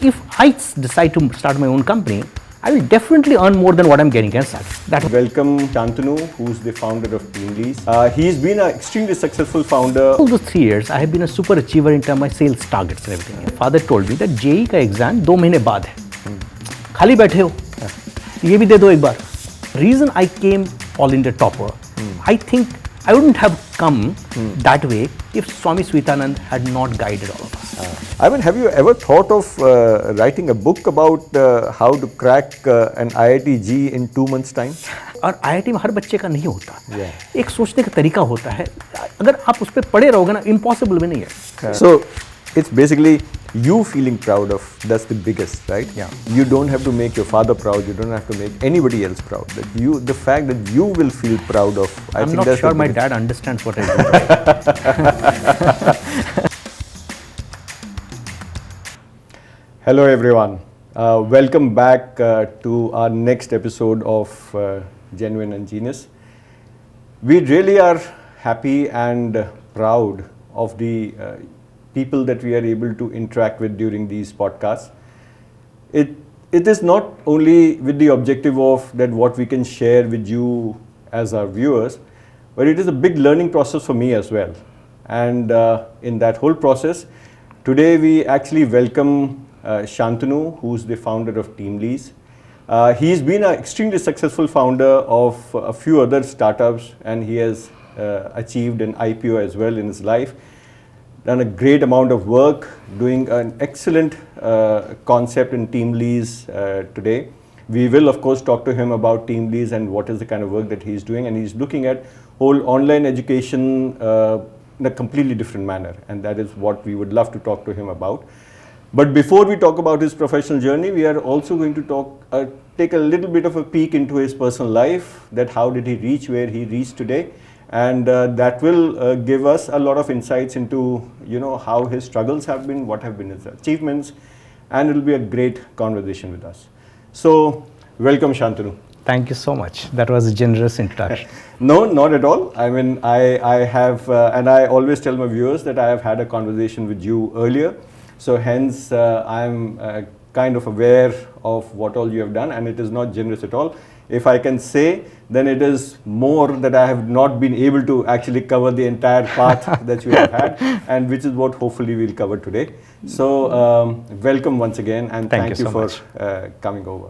if I decide to start my own company, I will definitely earn more than what I'm getting as such. Welcome Shantanu, who's the founder of TeamLease. He's been an extremely successful founder. All those 3 years, I have been a super achiever in terms of my sales targets and everything. My father told me that JEE का exam 2 महीने बाद है, खाली बैठे हो, ये भी दे दो एक बार. Reason I came all India topper, I think I wouldn't have come that way if Swami Sweetanand had not guided all of us. I mean, have you ever thought of writing a book about how to crack an IIT JEE in 2 months' time? और IIT में हर बच्चे का नहीं होता. एक सोचने का तरीका होता है. अगर आप उस पर पढ़े रहोगे ना, impossible भी नहीं है. So it's basically you feeling proud of, that's the biggest, right? Yeah. You don't have to make your father proud, you don't have to make anybody else proud. That you, the fact that you will feel proud of, I'm think not that's sure my dad understands what I do. Hello everyone, welcome back to our next episode of Genuine and Genius. We really are happy and proud of the people that we are able to interact with during these podcasts. It is not only with the objective of that what we can share with you as our viewers, but it is a big learning process for me as well. And in that whole process, today we actually welcome Shantanu, who's the founder of TeamLease. He's been an extremely successful founder of a few other startups, and he has achieved an IPO as well in his life. Done a great amount of work, doing an excellent concept in TeamLease today. We will of course talk to him about TeamLease and what is the kind of work that he's doing, and he's looking at whole online education in a completely different manner, and that is what we would love to talk to him about. But before we talk about his professional journey, we are also going to take a little bit of a peek into his personal life, that how did he reach where he reached today. And that will give us a lot of insights into, how his struggles have been, what have been his achievements, and it will be a great conversation with us. So, welcome Shantanu. Thank you so much. That was a generous introduction. No, not at all. I mean, I have, and I always tell my viewers that I have had a conversation with you earlier. So hence, I'm kind of aware of what all you have done, and it is not generous at all. If I can say, then it is more that I have not been able to actually cover the entire path that you have had, and which is what hopefully we'll cover today. So welcome once again, and thank you for coming over.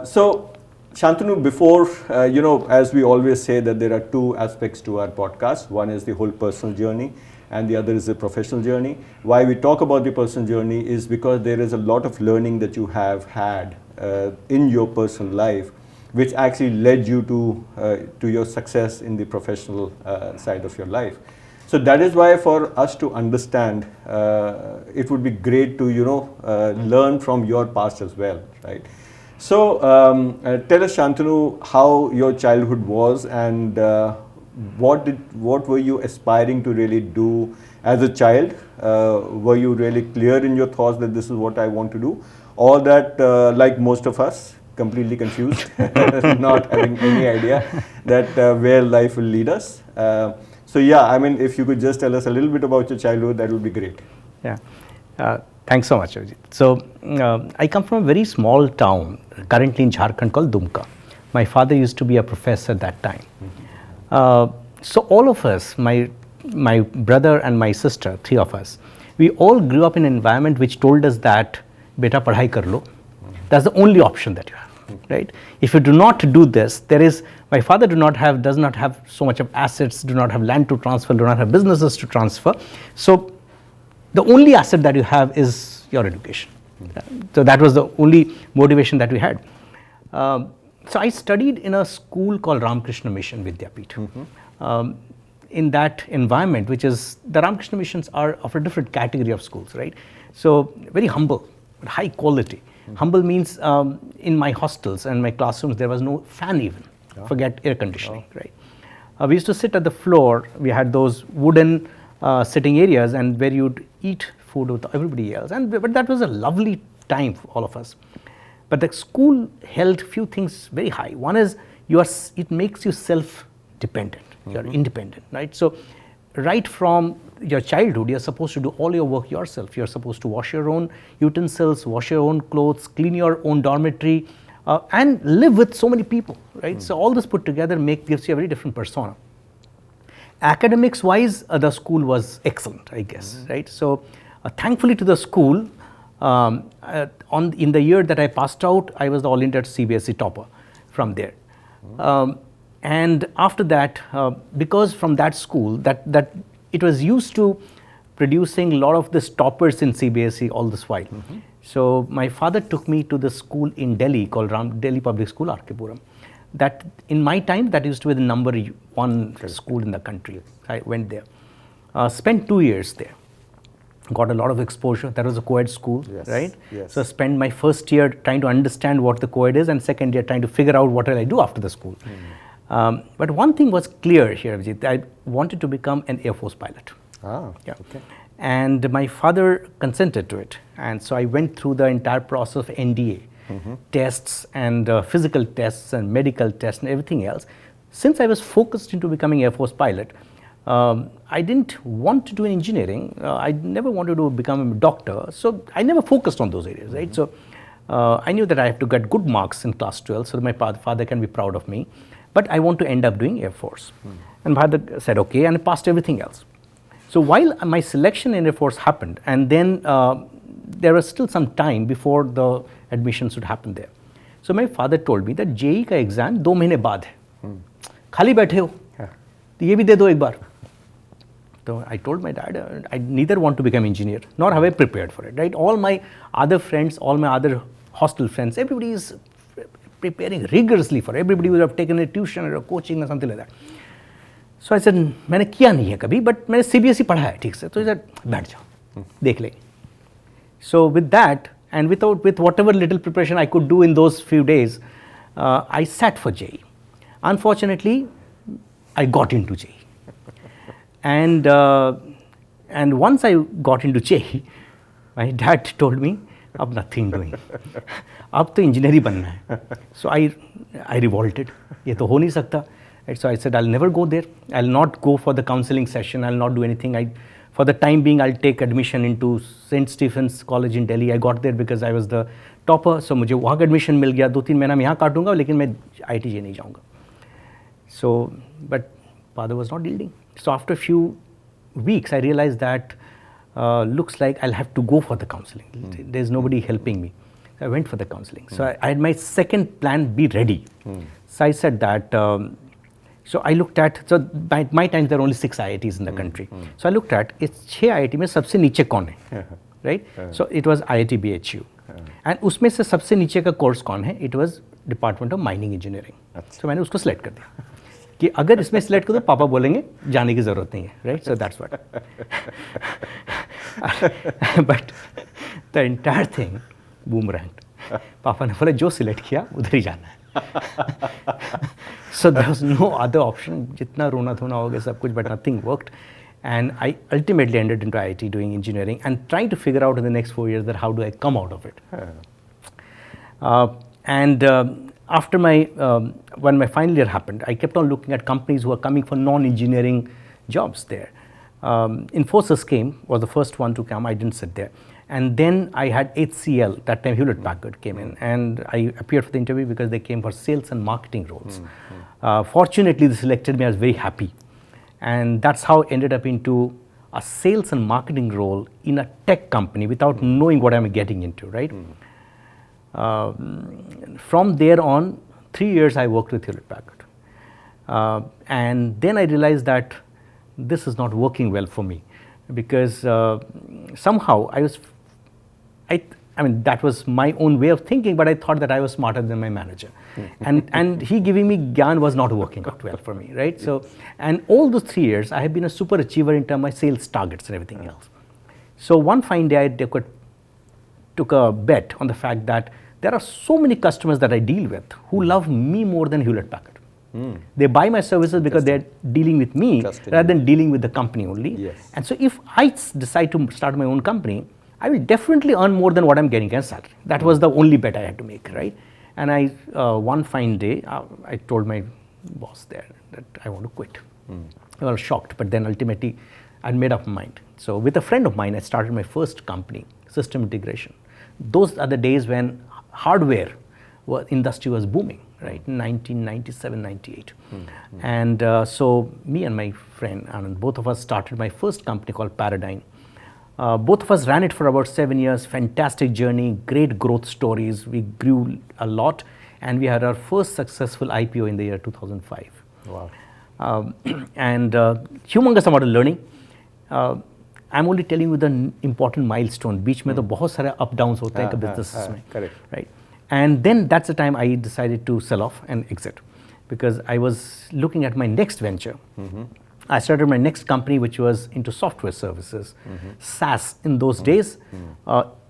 So Shantanu, before, as we always say that there are 2 aspects to our podcast. One is the whole personal journey, and the other is the professional journey. Why we talk about the personal journey is because there is a lot of learning that you have had in your personal life, which actually led you to your success in the professional side of your life. So that is why for us to understand, it would be great to learn from your past as well, right? So tell us, Shantanu, how your childhood was, and what were you aspiring to really do as a child? Were you really clear in your thoughts that this is what I want to do, or that like most of us, completely confused, not having any idea that where life will lead us? So yeah, I mean, if you could just tell us a little bit about your childhood, that would be great. Yeah, thanks so much, Abhijit. So I come from a very small town, currently in Jharkhand, called Dumka. My father used to be a professor at that time. So all of us, my brother and my sister, 3 of us, we all grew up in an environment which told us that, beta padhai kar lo. That's the only option that you have. Right? If you do not do this, my father does not have so much of assets, do not have land to transfer, do not have businesses to transfer. So the only asset that you have is your education. So that was the only motivation that we had. So I studied in a school called Ramakrishna Mission Vidyapith. In that environment, which is, the Ramakrishna Missions are of a different category of schools, right? So very humble, but high quality. Humble means in my hostels and my classrooms, there was no fan even, forget air conditioning, right? We used to sit at the floor. We had those wooden sitting areas, and where you'd eat food with everybody else. But that was a lovely time for all of us. But the school held few things very high. One is it makes you self-dependent. You're independent, right? So right from your childhood, you're supposed to do all your work yourself. You're supposed to wash your own utensils, wash your own clothes, clean your own dormitory, and live with so many people, right? So all this put together gives you a very different persona. Academics wise, the school was excellent, I guess, right? So thankfully to the school, in the year that I passed out, I was the All India CBSE topper from there. And after that, because from that school, that it was used to producing a lot of these toppers in CBSE all this while. So my father took me to the school in Delhi called Delhi Public School, R.K. That in my time, that used to be the number one school in the country. I went there, spent 2 years there, got a lot of exposure. That was a co-ed school, right? Yes. So I spent my first year trying to understand what the co-ed is, and second year trying to figure out what will I do after the school. But one thing was clear here, Abhijit. I wanted to become an Air Force pilot. Okay. And my father consented to it. And so I went through the entire process of NDA, tests and physical tests and medical tests and everything else. Since I was focused into becoming Air Force pilot, I didn't want to do engineering. I never wanted to become a doctor. So I never focused on those areas, right? So I knew that I have to get good marks in class 12 so that my father can be proud of me. But I want to end up doing Air Force. And father said, okay, and I passed everything else. So while my selection in Air Force happened, and then there was still some time before the admissions would happen there. So my father told me that JEE का exam 2 महीने बाद है, खाली बैठे हो, तो ये भी दे दो एक बार. So I told my dad, I neither want to become engineer, nor have I prepared for it, right? All my other friends, all my other hostel friends, everybody is preparing rigorously for it. Everybody would have taken a tuition or a coaching or something like that. So I said, मैंने किया नहीं है कभी, but मैंने CBSE पढ़ा है ठीक से. तो he said, बैठ जाओ, देख लेंगे. So with that, and with whatever little preparation I could do in those few days, I sat for JEE. Unfortunately, I got into JEE. And once I got into JEE, my dad told me, अब nothing doing. अब तो engineer बनना है. So I revolted. ये तो हो नहीं सकता. So I said, I'll never go there. I'll not go for the counseling session. I'll not do anything. For the time being, I'll take admission into St. Stephen's College in Delhi. I got there because I was the topper. So मुझे वहाँ का admission मिल गया. 2-3 महीना मैं यहाँ काटूंगा, लेकिन मैं IIT नहीं जाऊँगा. So, but father was not yielding. So after a few weeks, I realized that looks like I'll have to go for the counseling. There's nobody helping me. So I went for the counseling. So I had my second plan B ready. So I said that, so I looked at, so by my time there are only 6 IITs in the country. So I looked at, it's 6 IIT में सबसे नीचे कौन है, right? So it was IIT BHU. And उसमें से सबसे नीचे का course कौन है? It was Department of Mining Engineering. So मैंने उसको select कर दिया. कि अगर इसमें select कर दो पापा बोलेंगे जाने की ज़रूरत नहीं है, right? So that's what. But the entire thing boomeranged. पापा ने बोला जो select किया उधर ही जाना है. So there was no other option. जितना रोना धोना हो गया सब कुछ, but nothing worked. And I ultimately ended into IIT doing engineering and trying to figure out in the next 4 years that how do I come out of it. After when my final year happened, I kept on looking at companies who are coming for non-engineering jobs there. Infosys was the first one to come. I didn't sit there. And then I had HCL, that time Hewlett Packard came in, and I appeared for the interview because they came for sales and marketing roles. Fortunately, they selected me. I was very happy. And that's how I ended up into a sales and marketing role in a tech company without knowing what I'm getting into, right? From there on, 3 years I worked with Hewlett Packard. And then I realized that this is not working well for me because somehow I mean, that was my own way of thinking, but I thought that I was smarter than my manager. And he giving me gyan was not working out well for me, right? So, and all those 3 years, I have been a super achiever in terms of my sales targets and everything else. So one fine day, I took a bet on the fact that there are so many customers that I deal with who love me more than Hewlett Packard. They buy my services because they're dealing with me rather than dealing with the company only. Yes. And so if I decide to start my own company, I will definitely earn more than what I'm getting as salary. That was the only bet I had to make, right? And one fine day, I told my boss there that I want to quit. I was shocked, but then ultimately I'd made up my mind. So with a friend of mine, I started my first company, system integration. Those are the days when hardware industry was booming, right? 1997, 98. And so me and my friend Anand, both of us started my first company called Paradigm. Both of us ran it for about 7 years, fantastic journey, great growth stories. We grew a lot, and we had our first successful IPO in the year 2005. Wow. And humongous amount of learning. I'm only telling you the important milestone. बीच में तो बहुत सारे up downs होते हैं businesses में. Correct. Right. And then that's the time I decided to sell off and exit, because I was looking at my next venture. I started my next company, which was into software services, SaaS in those days.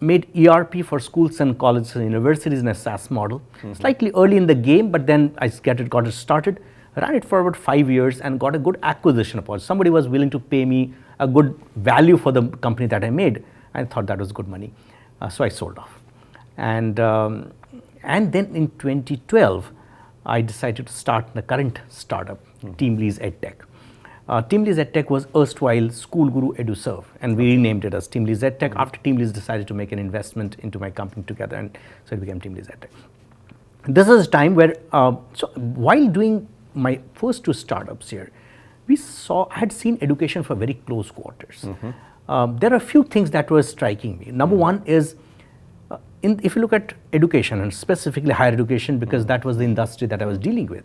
Made ERP for schools and colleges and universities in a SaaS model. Slightly early in the game, but then I got it started. Ran it for about 5 years and got a good acquisition opportunity. Somebody was willing to pay me a good value for the company that I made. I thought that was good money, so I sold off. And then in 2012, I decided to start the current startup, TeamLease EdTech. TeamLease EdTech was erstwhile School Guru EduServe, and we renamed it as TeamLease EdTech after TeamLease decided to make an investment into my company together, and so it became TeamLease EdTech. This is a time where, so while doing my first 2 startups here, I had seen education for very close quarters. There are a few things that were striking me. Number one is, if you look at education, and specifically higher education, because that was the industry that I was dealing with,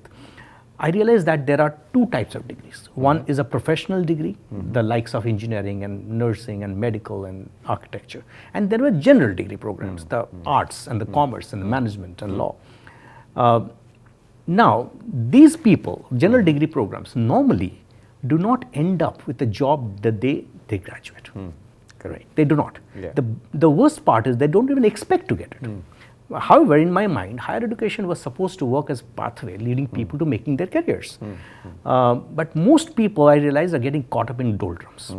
I realized that there are 2 types of degrees. One is a professional degree, the likes of engineering and nursing and medical and architecture. And there were general degree programs, the arts and the commerce and the management and law. Now, these people, general degree programs, normally do not end up with a job that they graduate. Correct. They do not. Yeah. The worst part is they don't even expect to get it. However, in my mind, higher education was supposed to work as pathway leading people to making their careers. But most people, I realize, are getting caught up in doldrums.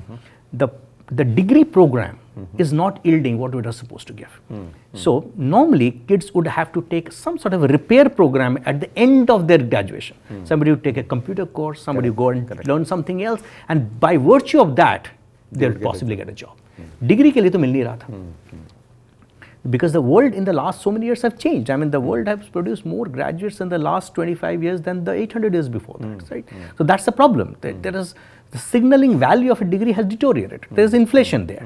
The degree program is not yielding what it was supposed to give. So normally kids would have to take some sort of a repair program at the end of their graduation. Somebody would take a computer course, somebody would go and learn something else, and by virtue of that, they'll possibly get a job. Degree ke liye to mil nahi raha tha. Because the world in the last so many years have changed. I mean, the world has produced more graduates in the last 25 years than the 800 years before that, right? So that's the problem. There is the signaling value of a degree has deteriorated. There is inflation there.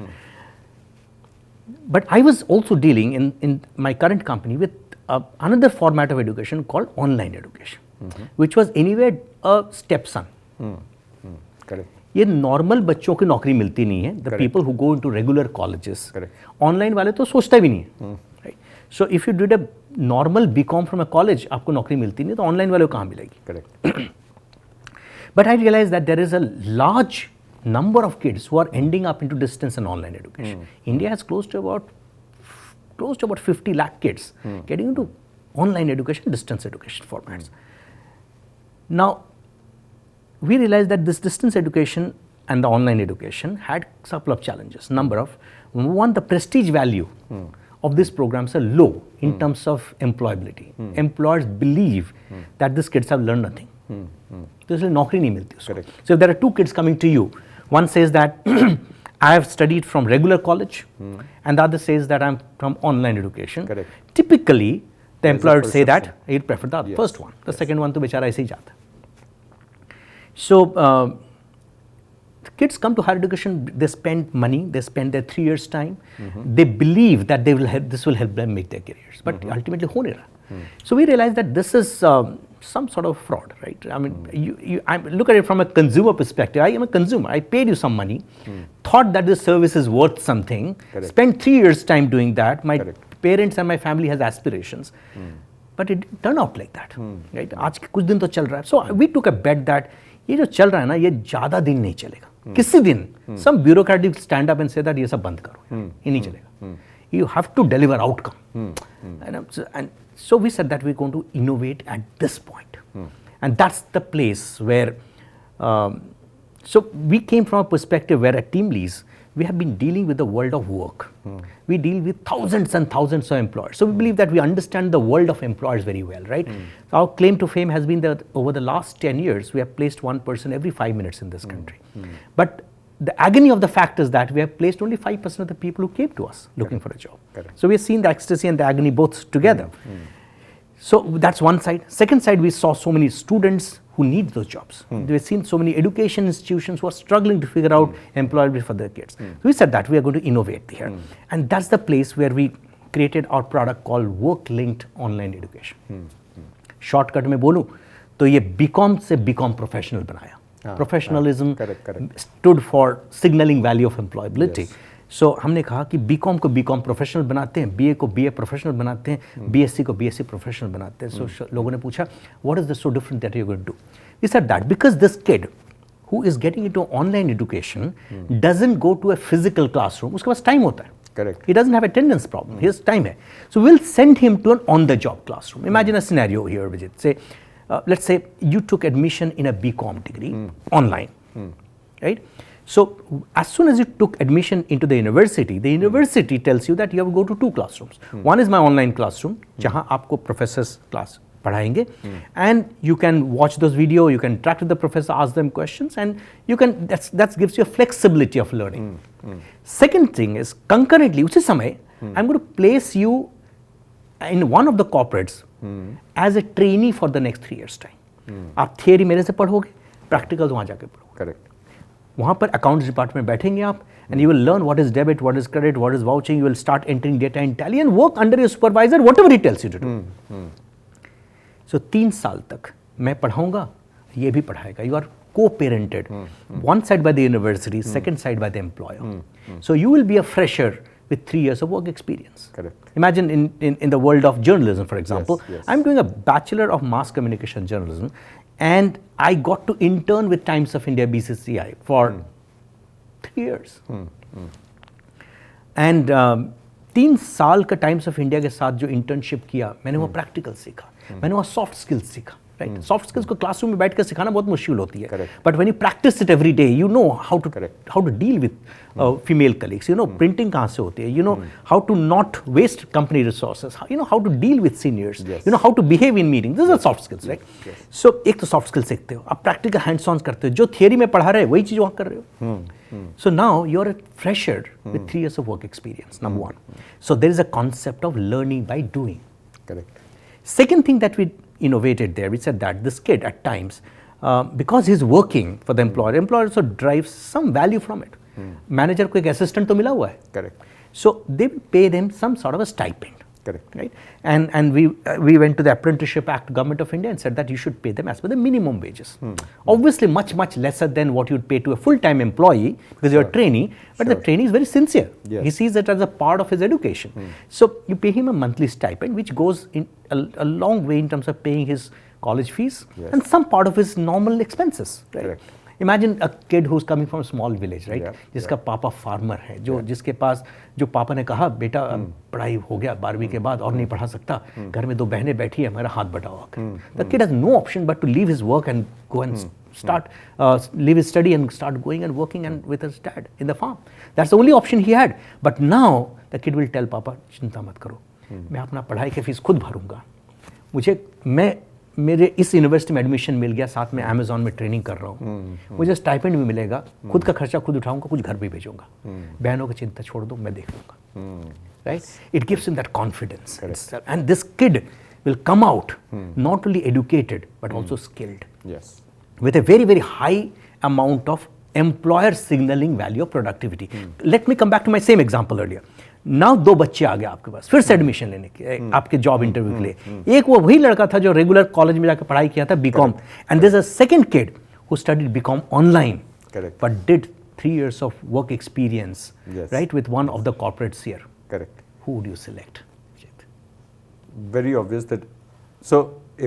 But I was also dealing in my current company with another format of education called online education, which was anyway a stepson. Correct. ये normal बच्चों की नौकरी मिलती नहीं है, the people who go into regular colleges. Online वाले तो सोचता भी नहीं है, right? So if you did a normal BCom from a college, आपको नौकरी मिलती नहीं, तो ऑनलाइन वाले को कहाँ मिलेगी? Correct. But I realise that there is a large number of kids who are ending up into distance and online education. India has close to about 50 lakh kids getting into online education, distance education formats. Now, we realized that this distance education and the online education had a couple of challenges. One, the prestige value of these programs are low in terms of employability. Employers believe that these kids have learned nothing. There's a naukri nahi milti usko. So if there are 2 kids coming to you, one says that I have studied from regular college, and the other says that I'm from online education. Correct. Typically, the employer would say that he'd prefer the first one. The second one to bechara aise hi jata. So, the kids come to higher education, they spend money, they spend their 3 years' time, they believe that this will help them make their careers, but ultimately ho nahi raha. So we realize that this is some sort of fraud, right? I mean, I look at it from a consumer perspective. I am a consumer, I paid you some money, thought that this service is worth something, spent 3 years' time doing that, my parents and my family has aspirations. But it didn't turn out like that, right? आज कुछ दिन तो चल रहा है. So we took a bet that ये जो चल रहा है ना, ये ज़्यादा दिन नहीं चलेगा. किसी दिन some bureaucrat will stand up and say that ये सब बंद करो, ये नहीं चलेगा. You have to deliver outcome. And so we said that we're going to innovate at this point. And that's the place where, so we came from a perspective where at TeamLease, we have been dealing with the world of work. We deal with thousands and thousands of employers. So we believe that we understand the world of employers very well, right? So our claim to fame has been that over the last 10 years, we have placed one person every 5 minutes in this country. But the agony of the fact is that we have placed only 5% of the people who came to us looking for a job. Correct. So we have seen the ecstasy and the agony both together. So that's one side. Second side, we saw so many students who need those jobs. We've seen so many education institutions who are struggling to figure out employability for their kids. So we said that we are going to innovate here. And that's the place where we created our product called work-linked online education. Shortcut में बोलूँ तो ये BCom से BCom professional बनाया. Professionalism stood for signaling value of employability. So हमने कहा कि BCom को BCom professional बनाते हैं, BA को BA professional बनाते हैं, BSc को BSc professional बनाते हैं. So लोगों ने पूछा, what is this so different that you're going to do? We said that because this kid who is getting into online education doesn't go to a physical classroom, उसके पास time होता है. Correct. He doesn't have attendance problem. His time hai. So we'll send him to an on-the-job classroom. Imagine a scenario here, Abhijit. Say, let's say you took admission in a BCom degree online, right? So as soon as you took admission into the university tells you that you have to go to 2 classrooms. One is my online classroom, जहाँ आपको professors class पढ़ाएंगे, and you can watch those video, you can interact with the professor, ask them questions, and you can that gives you a flexibility of learning. Second thing is concurrently उसी समय I'm going to place you in one of the corporates as a trainee for the next 3 years time. आप theory मेरे से पढ़ोगे, practicals वहाँ जाके पढ़ोगे. Correct. वहाँ पर accounts department में बैठेंगे आप, and you will learn what is debit, what is credit, what is vouching. You will start entering data in Tally and work under your supervisor, whatever he tells you to do. So 3 साल तक मैं पढ़ाऊंगा, ये भी पढ़ाएगा. You are co-parented, one side by the university, second side by the employer. So you will be a fresher with 3 years of work experience. Correct. Imagine in the world of journalism, for example, Yes. I'm doing a Bachelor of Mass Communication Journalism, and I got to intern with Times of India BCCI for 3 years. And 3 साल का times of India के साथ जो internship किया, मैंने वो practical सीखा, मैंने वो सॉफ्ट स्किल्स सीखा. राइट, सॉफ्ट स्किल्स को क्लासरूम में बैठ कर सिखाना बहुत मुश्किल होती है, but when you practise it every day, you know how to deal with female colleagues, you know printing कहाँ से होती है, you know how to not waste company resources, you know how to deal with seniors, you know how to behave in meeting. This are soft skills, right. सो एक तो soft skills सीखते हो, आप practical hands on करते हो, जो theory में पढ़ा रहे वही चीज़ वहाँ कर रहे हो. So now you're a fresher with 3 years of work experience, number one. So there is a concept of learning by doing. Correct. Second thing that we innovated there, we said that this kid at times, because he's working for the employer also drives some value from it. Manager को एक assistant तो मिला हुआ है. Correct. So they will pay them some sort of a stipend. Correct. Right? And we went to the Apprenticeship Act, Government of India, and said that you should pay them as per the minimum wages. Obviously much lesser than what you'd pay to a full-time employee because you're a trainee, but the trainee is very sincere. Yes. He sees it as a part of his education. So you pay him a monthly stipend, which goes in a long way in terms of paying his college fees and some part of his normal expenses. Right? Correct. Imagine a kid who's coming from a small village, right? Yeah, जिसका पापा farmer है, जिसके पास जो पापा ने कहा बेटा पढ़ाई हो गया 12वीं के बाद और नहीं पढ़ा सकता, घर में 2 बहनें बैठी है, मेरा हाथ बटा हुआ. The kid has no option but to leave his work and go and start leave his study and start going and working and with his dad in the farm. That's the only option he had. But now the kid will tell पापा चिंता मत करो, मैं अपना पढ़ाई की fees खुद भरूंगा. मेरे इस यूनिवर्सिटी में एडमिशन मिल गया, साथ में अमेजोन में ट्रेनिंग कर रहा हूँ, मुझे स्टाइपेंड भी मिलेगा, खुद का खर्चा खुद उठाऊंगा, कुछ घर भी भेजूंगा, बहनों की चिंता छोड़ दो, मैं देख लूंगा. Right, it gives him that confidence, and this kid will come out not only educated but also skilled. Yes. With a very high amount of employer signaling value of productivity. Let me come back to my same example earlier. Now 2 बच्चे आ गए आपके पास फिर से admission लेने के, आपके job interview के लिए. एक वो वही लड़का था जो रेगुलर कॉलेज में जाकर पढ़ाई किया था BCom, and this a second kid who studied BCom online but did 3 years of work experience, right, with one of the corporates here. Correct. Who would you select? Very obvious that, so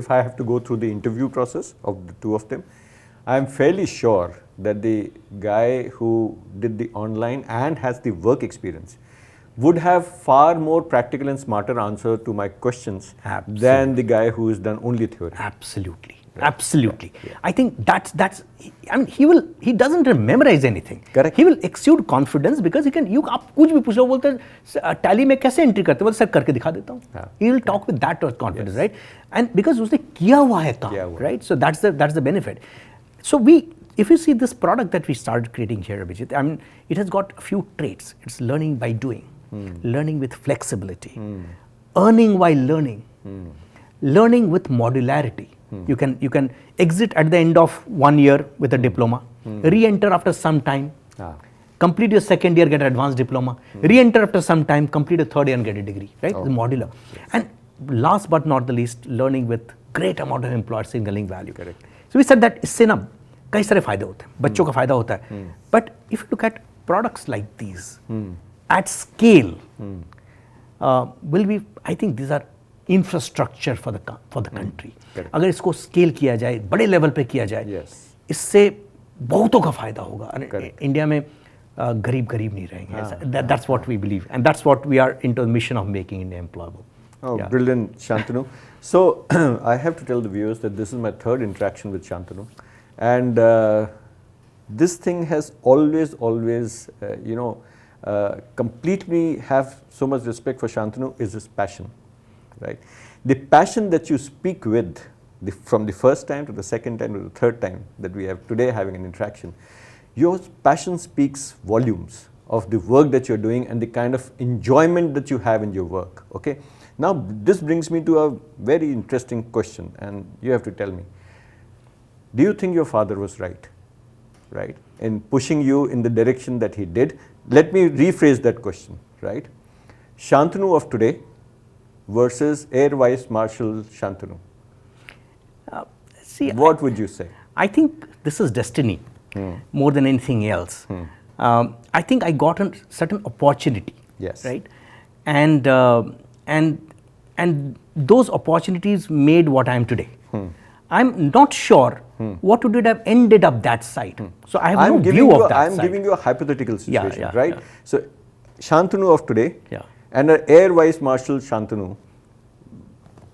if I have to go through the interview process of the 2 of them, I am fairly sure that the guy who did the online and has the work experience would have far more practical and smarter answer to my questions than the guy who has done only theory. Absolutely. Absolutely. I think that's I mean he doesn't memorize anything. Correct. He will exude confidence because he can, आप कुछ भी पूछो, बोलते हैं tally में कैसे entry करते हो, बोलते सर करके दिखा देता हूँ. He will talk with that confidence, right? And because उसने किया हुआ है काम, right? So that's the benefit. So if you see this product that we started creating here, Abhijit, I mean, it has got a few traits. It's learning by doing, learning with flexibility, earning while learning, learning with modularity. You can exit at the end of 1 year with a diploma, re-enter after some time, complete your second year, get an advanced diploma, re-enter after some time, complete a third year and get a degree, right? It's modular. Yes. And last but not the least, learning with great amount of employer signaling value. Correct. So we said that इससे ना कई सारे फायदे होते हैं, बच्चों का फायदा होता है. But if you look at products like these at scale, will be, I think these are infrastructure for the country. अगर इसको स्केल किया जाए, बड़े लेवल पे किया जाए, इससे बहुतों का फायदा होगा. इंडिया में गरीब नहीं रहेंगे. That's what we believe, and that's what we are into the mission of making India employable. Oh, brilliant, Shantanu. So I have to tell the viewers that this is my third interaction with Shantanu, and this thing has always, completely have so much respect for Shantanu is his passion, right? The passion that you speak with from the first time to the second time to the third time that we have today having an interaction, your passion speaks volumes of the work that you're doing and the kind of enjoyment that you have in your work, okay? Now, this brings me to a very interesting question, and you have to tell me, do you think your father was right, in pushing you in the direction that he did? Let me rephrase that question, right? Shantanu of today versus Air Vice Marshal Shantanu. What would you say? I think this is destiny more than anything else. I think I got a certain opportunity, right? And those opportunities made what I am today. I'm not sure what would have ended up that side. So I have no view of that I'm side. giving you a hypothetical situation, right? Yeah. So Shantanu of today and an Air Vice Marshal Shantanu,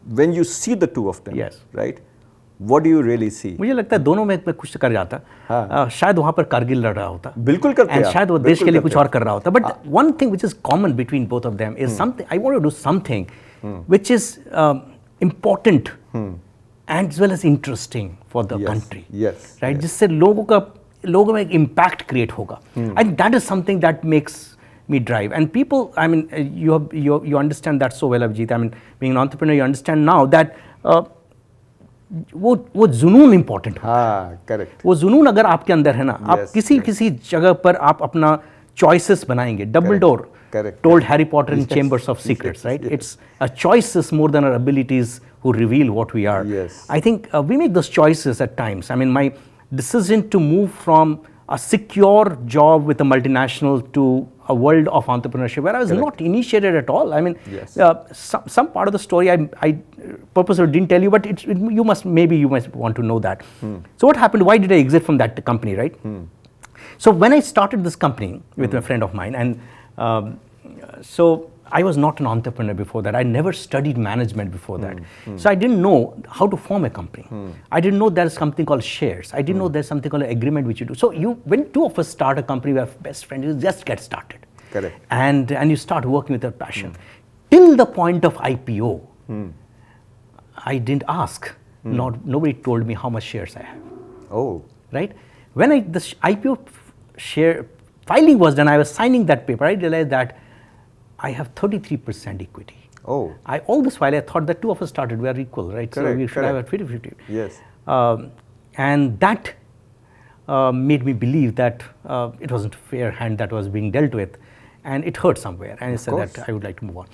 when you see the two of them, right? What do you really see? मुझे लगता है दोनों में कुछ कर जाता. शायद वहाँ पर कारगिल लड़ रहा होता. बिल्कुल करते हैं. And शायद वो देश के लिए कुछ और कर रहा होता. But one thing which is common between both of them is something. I want to do something which is important as well as interesting for the country. Right? जिससे लोगों में एक impact create होगा. And that is something that makes me drive. And people, I mean, you understand that so well, Abhijit. I mean, being an entrepreneur, you understand now that वो जुनून important होता है. Correct. वो जुनून अगर आपके अंदर है ना, आप किसी जगह पर आप अपना चॉइसेस बनाएंगे. Double door told Harry Potter in Chambers of Secrets, right? It's a choices more than our abilities who reveal what we are. I think we make those choices at times. I mean, my decision to move from a secure job with a multinational to a world of entrepreneurship where I was not initiated at all. I mean, some part of the story I purposely didn't tell you, but you must want to know that. So what happened? Why did I exit from that company, right? So when I started this company with a friend of mine, and so I was not an entrepreneur before that. I never studied management before that. So I didn't know how to form a company. I didn't know there's something called shares. I didn't know there's something called an agreement which you do. So when two of us start a company, we are best friends, you just get started. Correct. And you start working with your passion. Till the point of IPO, I didn't ask. Nobody told me how much shares I have. Oh. Right? When the IPO share filing was done, I was signing that paper, I realized that I have 33% equity. Oh. All this while I thought that two of us started, we are equal, right? Correct, so we should have a 50-50. Yes. And that made me believe that it wasn't a fair hand that was being dealt with, and it hurt somewhere. And I said that I would like to move on.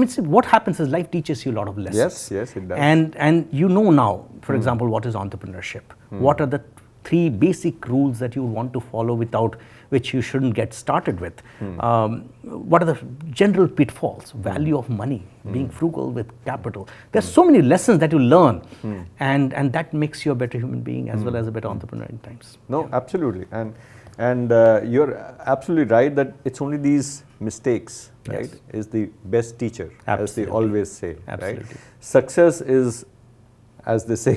See, what happens is life teaches you a lot of lessons. Yes, it does. And you know now, for example, what is entrepreneurship? What are the 3 basic rules that you want to follow without which you shouldn't get started with? What are the general pitfalls? Value of money, being frugal with capital. There's so many lessons that you learn, and that makes you a better human being as well as a better entrepreneur in times. No, absolutely. And you're absolutely right that it's only these mistakes, right, is the best teacher, as they always say. Absolutely. Right? Success is, as they say,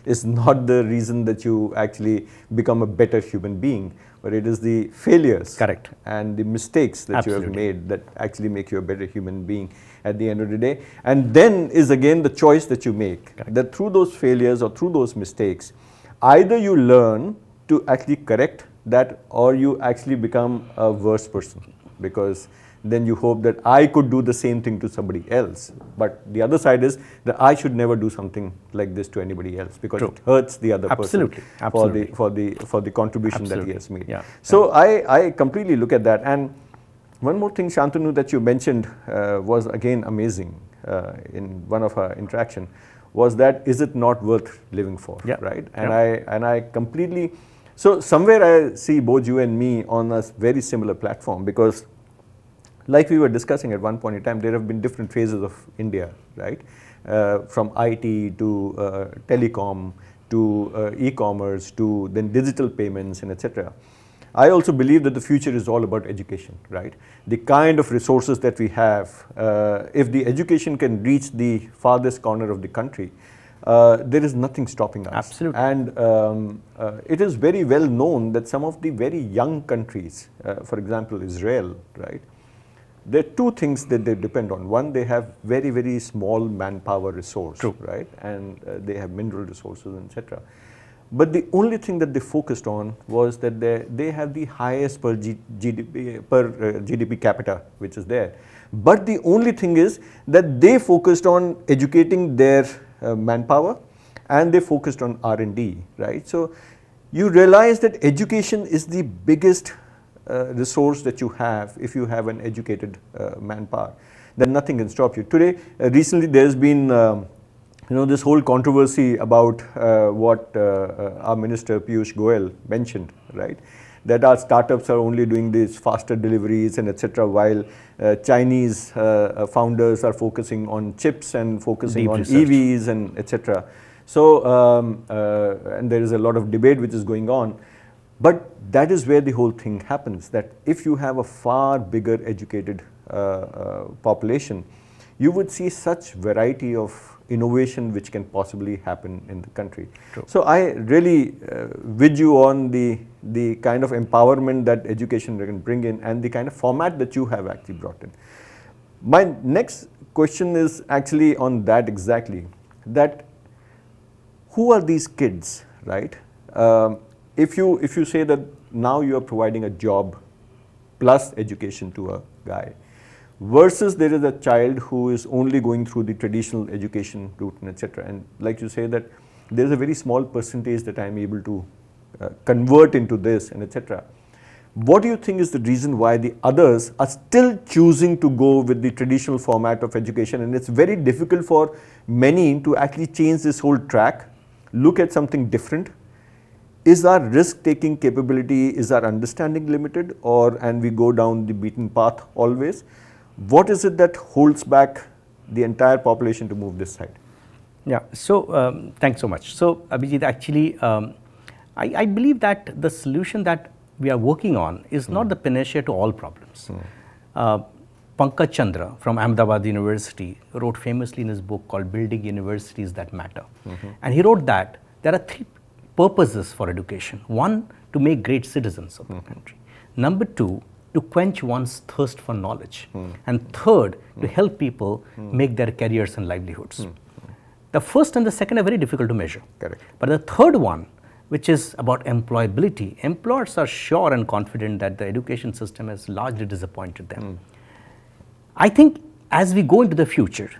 is not the reason that you actually become a better human being, but it is the failures and the mistakes that you have made that actually make you a better human being at the end of the day. And then is again the choice that you make, that through those failures or through those mistakes, Either you learn to actually correct that, or you actually become a worse person, because then you hope that I could do the same thing to somebody else. But the other side is that I should never do something like this to anybody else, because True. it hurts the other Absolutely. person Absolutely. for the contribution Absolutely. that he has made. Yeah. So I completely look at that. And one more thing, Shantanu, that you mentioned was again amazing in one of our interaction, was that is it not worth living for, Yeah. right? Yeah. And I completely, so somewhere I see both you and me on a very similar platform, because like we were discussing at one point in time, there have been different phases of India, right? From IT to telecom to e-commerce to then digital payments and etc. I also believe that the future is all about education, right? The kind of resources that we have, if the education can reach the farthest corner of the country, there is nothing stopping us. Absolutely. And it is very well known that some of the very young countries, for example, Israel, right? There are two things that they depend on. One, they have very, very small manpower resource, True. right? And they have mineral resources, etc. But the only thing that they focused on was that they have the highest per GDP capita, which is there. But the only thing is that they focused on educating their manpower, and they focused on R&D, right? So you realize that education is the biggest resource that you have if you have an educated manpower. Then nothing can stop you. Today, recently there's been this whole controversy about what our Minister Piyush Goyal mentioned, right? That our startups are only doing these faster deliveries and etc., while Chinese founders are focusing on chips and focusing Deep on research. EVs and etc. So, and there is a lot of debate which is going on. But that is where the whole thing happens, that if you have a far bigger educated population, you would see such variety of innovation which can possibly happen in the country. True. So I really with you on the kind of empowerment that education can bring in, and the kind of format that you have actually brought in. My next question is actually on that exactly, that who are these kids, right? If you say that now you are providing a job plus education to a guy, versus there is a child who is only going through the traditional education route and etc. And like you say that there is a very small percentage that I am able to convert into this and etc. What do you think is the reason why the others are still choosing to go with the traditional format of education, and it's very difficult for many to actually change this whole track, look at something different? Is our risk-taking capability, is our understanding limited, and we go down the beaten path always? What is it that holds back the entire population to move this side? Yeah, so thanks so much. So Abhijit, actually, I believe that the solution that we are working on is not the panacea to all problems. Pankaj Chandra from Ahmedabad University wrote famously in his book called Building Universities That Matter. And he wrote that there are three purposes for education. One, to make great citizens of the country. Number two, to quench one's thirst for knowledge. And third, to help people make their careers and livelihoods. The first and the second are very difficult to measure. Correct. But the third one, which is about employability, employers are sure and confident that the education system has largely disappointed them. I think as we go into the future,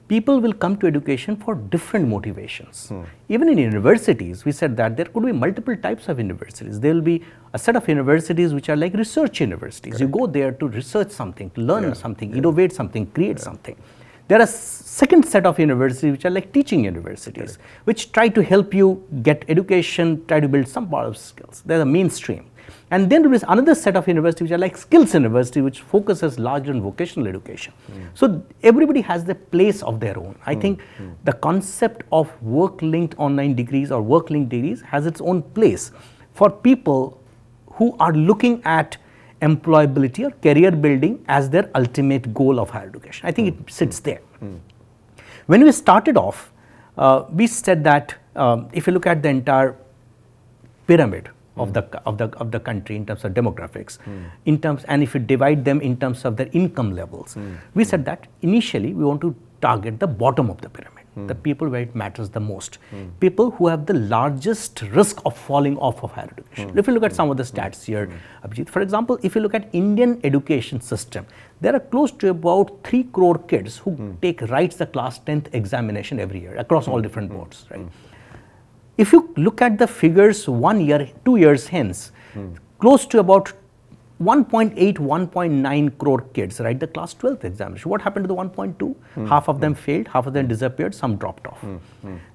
people will come to education for different motivations. Even in universities, we said that there could be multiple types of universities. There will be a set of universities which are like research universities. Correct. You go there to research something, to learn something, innovate something, create something. There are second set of universities which are like teaching universities, which try to help you get education, try to build some part of skills. They're the mainstream. And then there is another set of universities which are like skills university, which focuses largely on vocational education. So everybody has the place of their own. I think the concept of work-linked online degrees or work-linked degrees has its own place for people who are looking at employability or career building as their ultimate goal of higher education. I think it sits there. When we started off, we said that if you look at the entire pyramid of the country in terms of demographics, and if you divide them in terms of their income levels, we said that initially we want to target the bottom of the pyramid. the people where it matters the most, people who have the largest risk of falling off of higher education. If you look at some of the stats here, Abhijit, for example, if you look at Indian education system, there are close to about 3 crore kids who writes the class 10th examination every year across all different boards, right? If you look at the figures 1 year, 2 years hence, close to about 1.8, 1.9 crore kids write the class 12th examination. What happened to the 1.2? Half of them failed, half of them disappeared, some dropped off.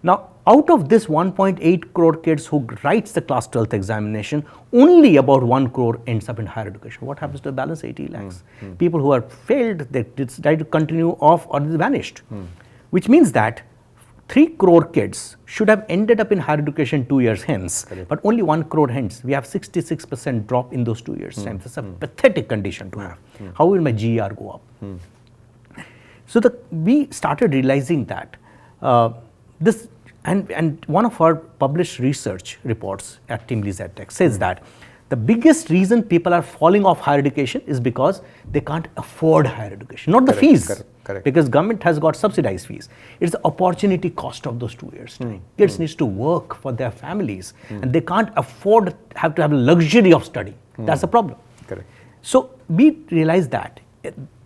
Now, out of this 1.8 crore kids who writes the class 12th examination, only about 1 crore ends up in higher education. What happens to the balance 80 lakhs? People who are failed, they decide to continue off or they vanished. Which means that 3 crore kids should have ended up in higher education 2 years hence, but only 1 crore hence. We have 66% drop in those 2 years time. That's a pathetic condition to have. How will my GER go up? So we started realizing that this, and one of our published research reports at TeamLease EdTech says that the biggest reason people are falling off higher education is because they can't afford higher education, not the fees. Because government has got subsidized fees. It's the opportunity cost of those 2 years time. Kids needs to work for their families and they can't afford to have a luxury of study. That's the problem. So we realized that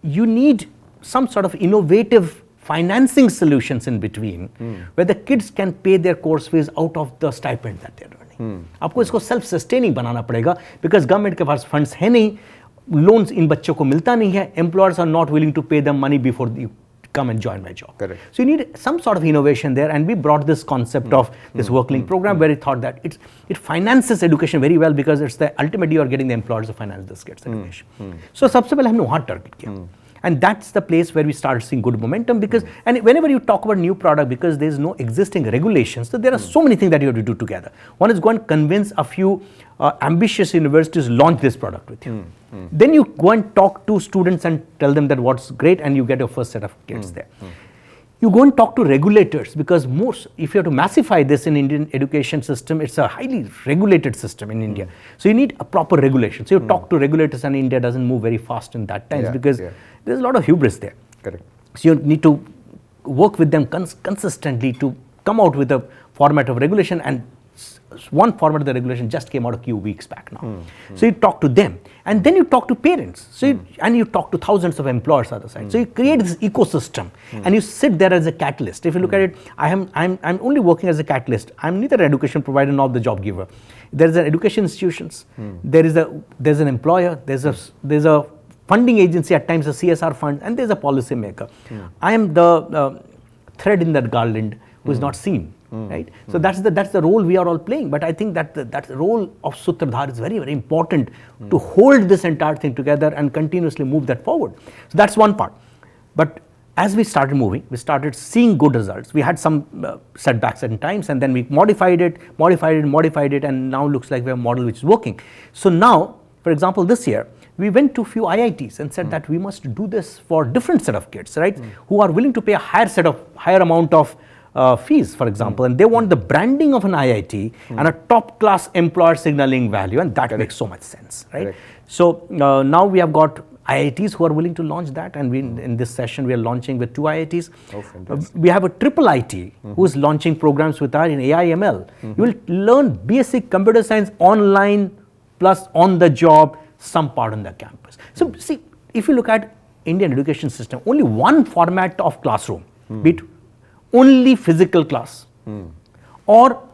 you need some sort of innovative financing solutions in between where the kids can pay their course fees out of the stipend that they're earning. आपको इसको self sustaining बनाना पड़ेगा because government के पास funds है नहीं, loans इन बच्चों को मिलता नहीं है, employers are not willing to pay them money before you come and join my job. So you need some sort of innovation there, and we brought this concept of this work-link program where we thought that it finances education very well because it's the ultimately you are getting the employers to finance this kids' education. So सबसे पहले हमने वहाँ target किया. And that's the place where we started seeing good momentum because, and whenever you talk about new product, because there's no existing regulations, so there are so many things that you have to do together. One is go and convince a few ambitious universities to launch this product with you. Then you go and talk to students and tell them that what's great, and you get your first set of kids there. You go and talk to regulators because if you have to massify this in Indian education system, it's a highly regulated system in India. So you need a proper regulation. So you talk to regulators, and India doesn't move very fast in that times because there's a lot of hubris there. So you need to work with them consistently to come out with a format of regulation, and one format of the regulation just came out a few weeks back now. So you talk to them, and then you talk to parents. So and you talk to thousands of employers on the side. So you create this ecosystem, and you sit there as a catalyst. If you look at it, I'm only working as a catalyst. I'm neither an education provider nor the job giver. There's an education institutions. There's an employer. There's a funding agency, at times a CSR fund, and there's a policy maker. I am the thread in that garland who is not seen. Right? So that's the role we are all playing. But I think that the role of Sutradhar is very, very important to hold this entire thing together and continuously move that forward. So that's one part. But as we started moving, we started seeing good results. We had some setbacks at times, and then we modified it, and now looks like we have a model which is working. So now, for example, this year, we went to a few IITs and said that we must do this for different set of kids, right? Who are willing to pay a higher amount of fees, for example, and they want the branding of an IIT and a top-class employer signaling value, and that makes so much sense, right? So now we have got IITs who are willing to launch that, and in this session we are launching with 2 IITs. We have a triple IT who is launching programs with us in AI ML. You will learn basic computer science online plus on the job, some part on the campus. So see, if you look at Indian education system, only one format of classroom, be it only physical class, or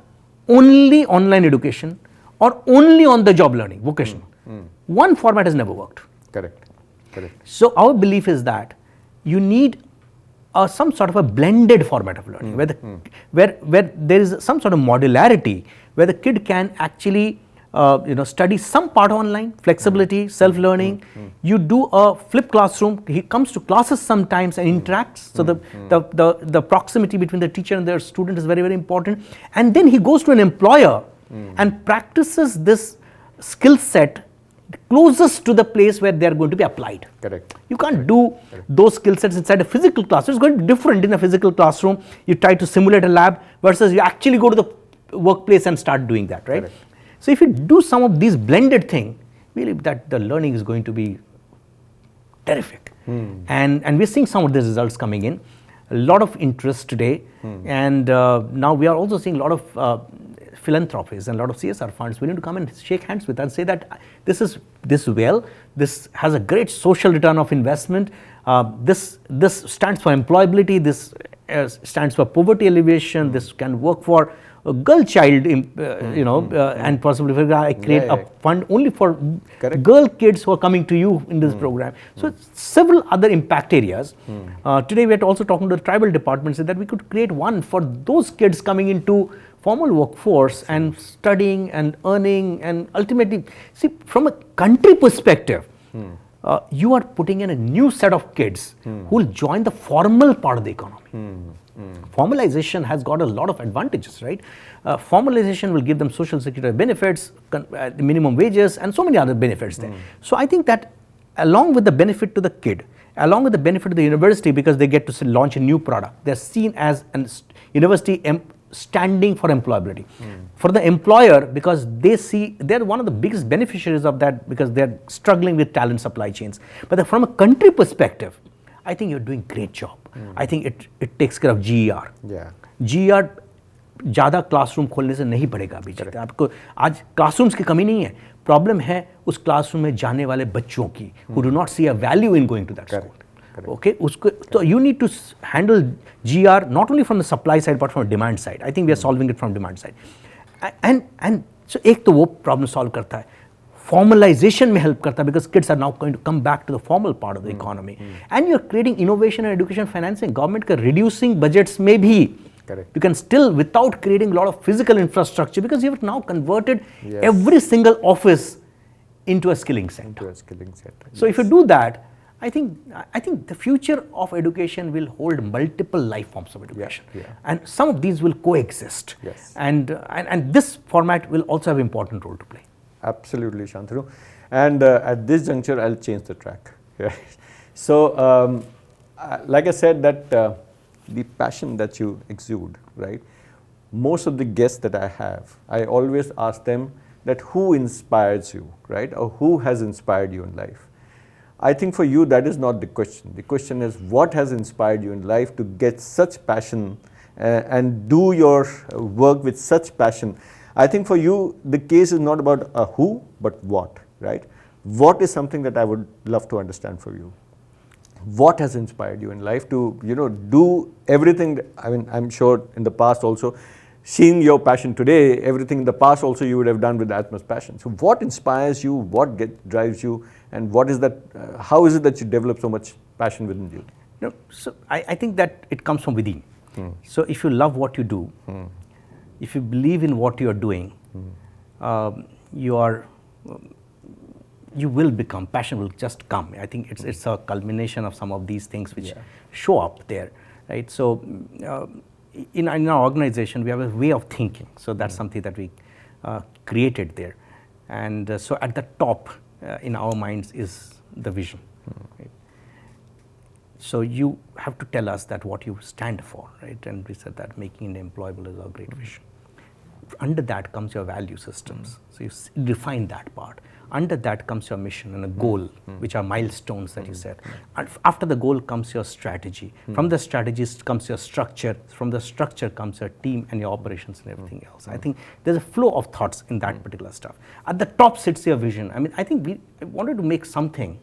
only online education, or only on the job learning, vocational. One format has never worked. So our belief is that you need some sort of a blended format of learning, where there is some sort of modularity, where the kid can actually study some part online, flexibility, self-learning. You do a flipped classroom. He comes to classes sometimes and interacts. So the proximity between the teacher and their student is very, very important. And then he goes to an employer and practices this skill set closest to the place where they are going to be applied. You can't do those skill sets inside a physical classroom. It's going to be different in a physical classroom. You try to simulate a lab versus you actually go to the workplace and start doing that, right? So if you do some of these blended things, we believe that the learning is going to be terrific. And we're seeing some of the results coming in. a lot of interest today, and now we are also seeing a lot of philanthropies and a lot of CSR funds willing to come and shake hands with us and say that this has a great social return of investment. This stands for employability. This stands for poverty alleviation. This can work for a girl child, and possibly if I create a fund only for girl kids who are coming to you in this program. So several other impact areas. Today we are also talking to the tribal department, so that we could create one for those kids coming into formal workforce and studying and earning, and ultimately, see, from a country perspective, you are putting in a new set of kids who will join the formal part of the economy. Formalization has got a lot of advantages, right? Formalization will give them social security benefits, minimum wages, and so many other benefits there. So I think that along with the benefit to the kid, along with the benefit to the university, because they get to launch a new product, they're seen as a university standing for employability. For the employer, because they see they're one of the biggest beneficiaries of that, because they're struggling with talent supply chains. But from a country perspective, I think you're doing a great job. I think it takes care of GER. GER ज़्यादा classroom खोलने से नहीं पड़ेगा अभिजीत। आपको आज classrooms की कमी नहीं है, प्रॉब्लम है उस क्लासरूम में जाने वाले बच्चों की who do not see a value in going to that school. Okay, so you need to handle GR not only from the supply side but from the demand side. I think we are solving it from demand side. And so एक तो वो problem solve करता है, formalization में help करता है, because kids are now going to come back to the formal part of the economy. And you're creating innovation and education financing. Government का reducing budgets में भी you can still, without creating a lot of physical infrastructure, because you have now converted every single office into a skilling center. So if you do that, I think the future of education will hold multiple life forms of education, and some of these will coexist. And this format will also have an important role to play. Absolutely, Shantanu. And at this juncture, I'll change the track. So, like I said, that the passion that you exude, right? Most of the guests that I have, I always ask them that who inspires you, right? Or who has inspired you in life? I think for you, that is not the question. The question is, what has inspired you in life to get such passion and do your work with such passion? I think for you, the case is not about a who, but what, right? What is something that I would love to understand for you? What has inspired you in life to, do everything? I mean, I'm sure in the past also, seeing your passion today, everything in the past also you would have done with that much passion. So what inspires you, what drives you, and what is that, how is it that you develop so much passion within you? So I think that it comes from within. So if you love what you do, if you believe in what you are doing, you will become, passion will just come. I think it's a culmination of some of these things which show up there, right? So in our organization, we have a way of thinking. So that's something that we created there. And so at the top in our minds is the vision. Right? So you have to tell us that what you stand for, right? And we said that making it employable is our great vision. Under that comes your value systems. So you define that part. Under that comes your mission and a goal, which are milestones that you set. And after the goal comes your strategy. From the strategies comes your structure. From the structure comes your team and your operations and everything else. I think there's a flow of thoughts in that particular stuff. At the top sits your vision. I mean, I think I wanted to make something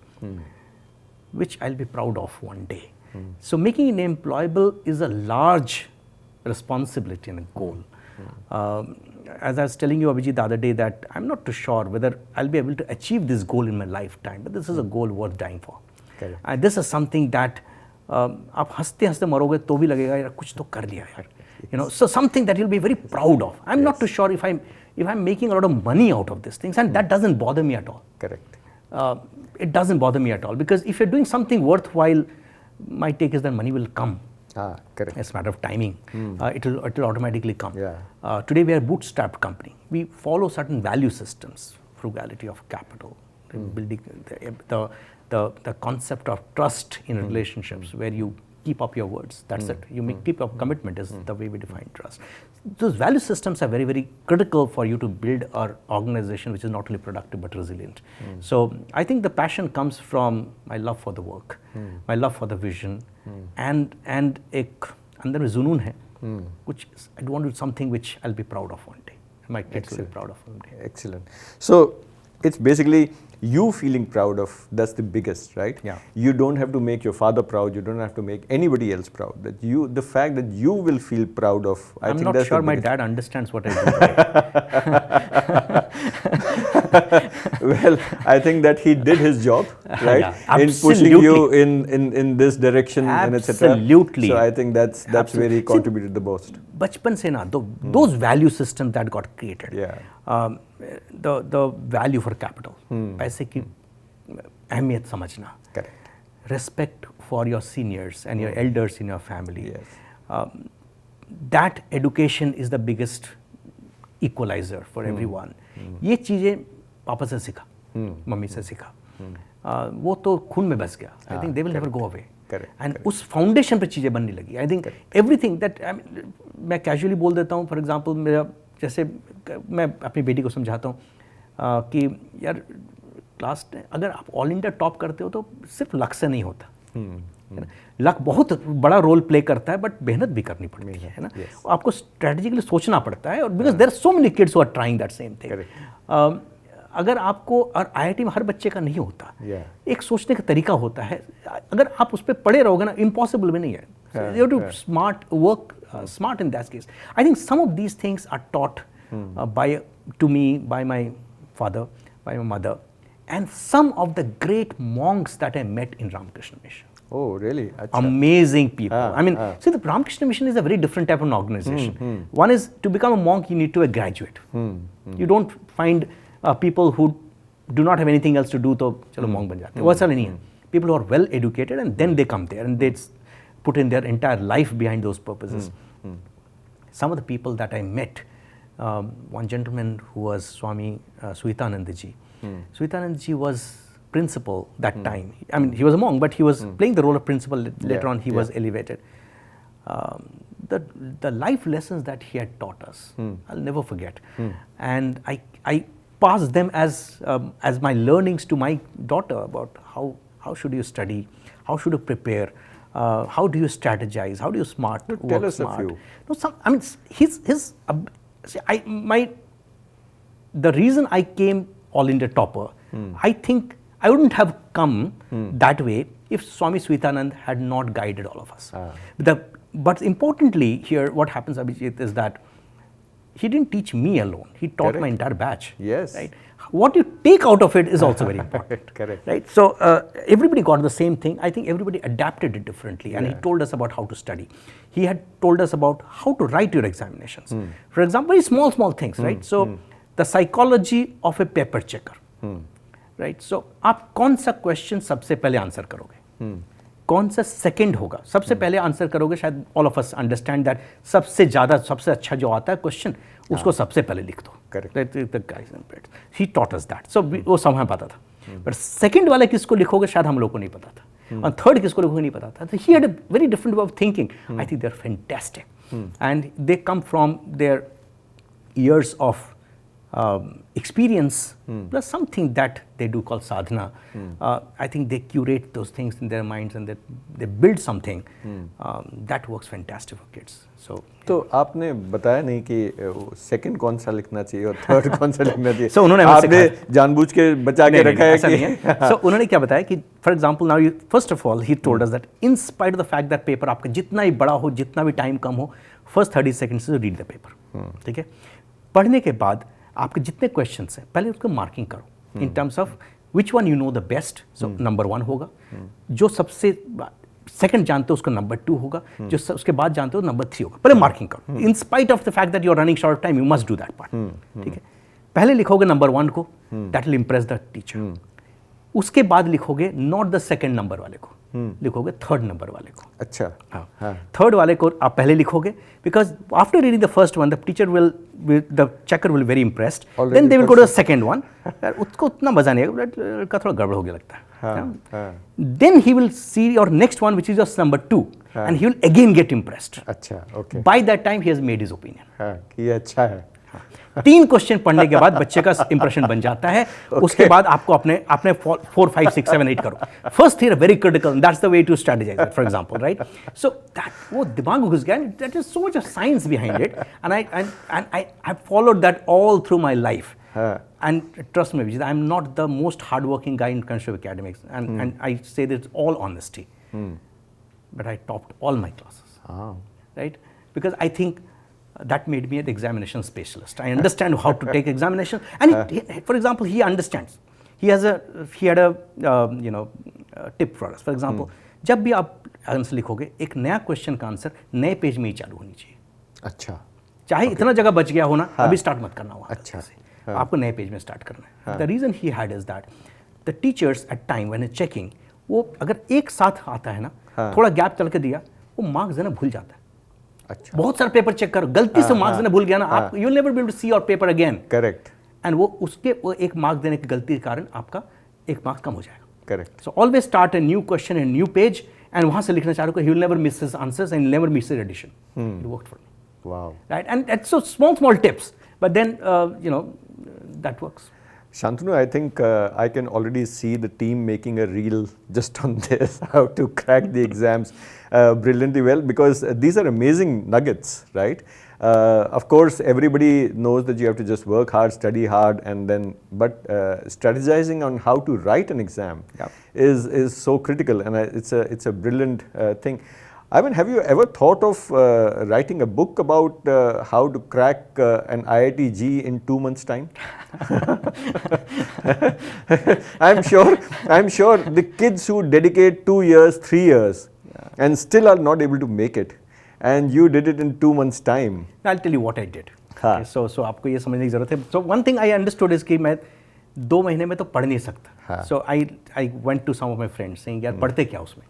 which I'll be proud of one day. So making it employable is a large responsibility and a goal. As I was telling you, Abhijit, the other day, that I'm not too sure whether I'll be able to achieve this goal in my lifetime, but this is a goal worth dying for. And this is something that आप हंसते हंसते मरोगे तो भी लगेगा यार कुछ तो कर लिया यार, so something that you'll be very proud of. I'm not too sure if I'm making a lot of money out of these things, and that doesn't bother me at all. It doesn't bother me at all, because if you're doing something worthwhile, my take is that money will come. It's a matter of timing. It will automatically come. Today we are a bootstrapped company. We follow certain value systems, frugality of capital, building the concept of trust in relationships, where you keep up your words. That's it. You keep up commitment is the way we define trust. Those value systems are very, very critical for you to build an organization which is not only productive but resilient. So I think the passion comes from my love for the work, my love for the vision, and एक अंदर में जुनून है, which I want to do something which I'll be proud of one day. My kids will be proud of one day. Excellent. So it's basically you feeling proud of, that's the biggest, right? Yeah. You don't have to make your father proud, you don't have to make anybody else proud. That you, the fact that you will feel proud of, I I'm think not that's sure the my biggest. dad understands what I do. Well, I think that he did his job, right? Yeah, in pushing you in this direction and etc. Absolutely. So I think that's where he contributed the most. बचपन से ना those value systems that got created. Yeah. The value for capital, पैसे की अहमियत समझना. Correct. Respect for your seniors and your elders in your family. Yes. That education is the biggest equalizer for everyone. ये चीजें पापा से सीखा, mummy से सीखा. वो तो खून में बस गया. I think they will never go away. Correct. And उस फाउंडेशन पे चीजें बनने लगी. I think everything that मैं कैजुअली बोल देता हूँ. फॉर एग्जांपल मेरा जैसे मैं अपनी बेटी को समझाता हूँ कि यार क्लास अगर आप ऑल इंडिया टॉप करते हो तो सिर्फ लक से नहीं होता. लक बहुत बड़ा रोल प्ले करता है, बट मेहनत भी करनी पड़ती है ना. आपको स्ट्रेटेजिकली सोचना पड़ता है, और because there are so many kids who are trying that same thing. अगर आपको, और IIT में हर बच्चे का नहीं होता, एक सोचने का तरीका होता है. अगर आप उस पर पढ़े रहोगे ना, इम्पॉसिबल भी नहीं है. You have to work smart in that case. I think some of these things are taught to me by my father, by my mother, and some of the great monks that I met in Ramakrishna Mission. Oh, really? Achha. Amazing people. I mean, see, the Ramakrishna Mission is a very different type of organization. One is, to become a monk, you need to be a graduate. You don't find people who do not have anything else to do, तो चलो monk बन जाते हैं. वैसा नहीं है. People who are well educated, and then they come there and they put in their entire life behind those purposes. Some of the people that I met, one gentleman who was Swami Suhitanandaji. Suhitanandaji was principal that time. I mean, he was a monk, but he was playing the role of principal. Later on, he was elevated. The life lessons that he had taught us, I'll never forget. And I passed them as my learnings to my daughter about how should you study, how should you prepare, how do you strategize, how do you Tell us smart. a few. No, I mean, the reason I came All India topper, I think I wouldn't have come that way if Swami Sweetanand had not guided all of us. But importantly here, what happens, Abhijit, is that he didn't teach me alone. He taught my entire batch. Yes. Right? What you take out of it is also very important. Correct. Right? So everybody got the same thing. I think everybody adapted it differently, and he told us about how to study. He had told us about how to write your examinations. For example, very small things, right? So the psychology of a paper checker. Right? So आप कौन सा question सबसे पहले answer करोगे, कौन सा second होगा, सबसे पहले आंसर करोगे. शायद all of us understand that सबसे ज़्यादा, सबसे अच्छा जो आता है क्वेश्चन, उसको सबसे पहले लिख दो. Correct. He taught us that. So वो समय पता था. बट सेकंड वाले किसको लिखोगे शायद हम लोग को नहीं पता था, और थर्ड किसको लिखोगे नहीं पता था. तो he had a very different way of thinking. I think they are fantastic, and they come from their years of experience plus something that they do called sadhana. I think they curate those things in their minds, and they build something that works fantastic for kids. So तो आपने बताया नहीं कि second कौन सा लिखना चाहिए और थर्ड कौन सा लिखना चाहिए. So उन्होंने आपने जानबूझ के बचा के रखा है कि So उन्होंने क्या बताया कि for example now first of all he told us that in spite of the fact that paper आपका जितना ही बड़ा हो, जितना भी टाइम कम हो, फर्स्ट 30 सेकंड्स से रीड द पेपर. ठीक है. पढ़ने के बाद आपके जितने क्वेश्चंस हैं पहले उसको मार्किंग करो in terms of which one you know the best. So number 1 होगा, जो सबसे सेकंड जानते हो उसका नंबर 2 होगा, जो उसके बाद जानते हो नंबर 3 होगा. पहले मार्किंग करो. In spite of the fact that you are running short of time, you must do that part. ठीक है. पहले लिखोगे नंबर 1 को, that will impress the teacher. उसके बाद लिखोगे नॉट द सेकंड नंबर वाले को, लिखोगे थर्ड नंबर वाले को. अच्छा. हाँ. थर्ड वाले को आप पहले लिखोगे, because after reading the first one the teacher will, the checker will very impressed, then they will go to the second one. उसको उतना मजा नहीं आएगा, लड़का थोड़ा गड़बड़ हो गया लगता है. Then he will see your next one, which is your number 2. and he will again get impressed. अच्छा, okay. By that time he has made his opinion. हाँ, ये अच्छा है. 3 क्वेश्चन पढ़ने के बाद बच्चे का इंप्रेशन बन जाता है. उसके बाद आपको अपने 4, 5, 6, 7, 8 करो. First thing very critical, that's the way to strategise it, for example, right? So that वो दिमाग घुस गया, that is so much of science behind it, and I have followed that all through my life. And trust me, Abhijit, I'm not the most hardworking guy in country of academics, and I say this all honesty. But I topped all my classes, right? Because I think that made me an examination specialist. I understand how to take examination, and for example, he understands. He had a tip for us. For example, जब भी आप answer लिखोगे, एक नया question का answer नए page में ही चालू होनी चाहिए. अच्छा. चाहे इतना जगह बच गया हो ना, अभी स्टार्ट मत करना हुआ. अच्छा. आपको नए पेज में स्टार्ट करना है. The reason he had is that the teachers at time when checking, वो अगर एक साथ आता है ना, थोड़ा गैप चल के दिया, वो मार्क्स देना भूल जाता है. अच्छा. बहुत सारे पेपर चेक करो, गलती से मार्क्स देना भूल गया ना, आप you will never be able to see your paper again. Correct. And वो एक मार्क्स देने की गलती के कारण आपका एक मार्क्स कम हो जाएगा. Correct. So always start a new question and new page, and वहां से लिखना चाह रहे हो, he will never miss his answers and never miss his addition. It worked for me. Wow. Right. And it's so small tips, but then that works. Shantanu, I think I can already see the team making a reel just on this, how to crack the exams brilliantly well, because these are amazing nuggets, right? Of course, everybody knows that you have to just work hard, study hard, and then, but strategizing on how to write an exam is so critical, and it's a brilliant thing. I mean, have you ever thought of writing a book about how to crack an IIT-G in 2 months' time? I'm sure the kids who dedicate 2 years, 3 years, and still are not able to make it, and you did it in 2 months' time. I'll tell you what I did. Okay, so आपको ये समझने की जरूरत है. So one thing I understood is कि मैं 2 महीने में तो पढ़ नहीं सकता. So I went to some of my friends saying, यार पढ़ते क्या उसमें?